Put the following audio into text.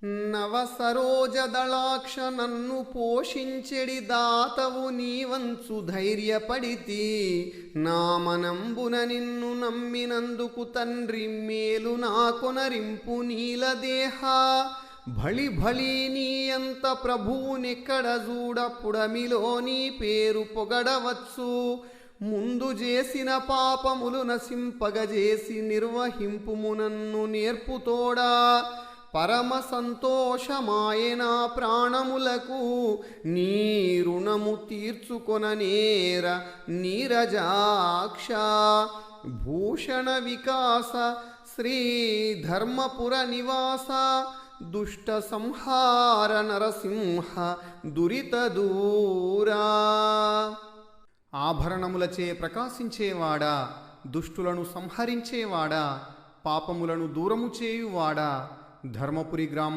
నవసరోజదళాక్ష నన్ను పోషించెడి దాతవు నీవంచు ధైర్యపడితి. నా మనంబున నిన్ను నమ్మినందుకు తండ్రి మేలు నా కొనరింపు నీలదేహ. భళి భళి నీయంత ప్రభువునెక్కడ చూడప్పుడమిలో నీ పేరు పొగడవచ్చు. ముందు చేసిన పాపములు నశింపగజేసి నిర్వహింపుము నన్ను నేర్పుతోడా. పరమ సంతోషమాయనా ప్రాణములకు నీ రుణము తీర్చుకొననేర నీరజాక్ష. భూషణ వికాస శ్రీ ధర్మపుర నివాస దుష్ట సంహార నరసింహ దురిత దూరా. ఆభరణములచే ప్రకాశించేవాడా, దుష్టులను సంహరించేవాడా, పాపములను దూరము చేయువాడా, ధర్మపురి గ్రామ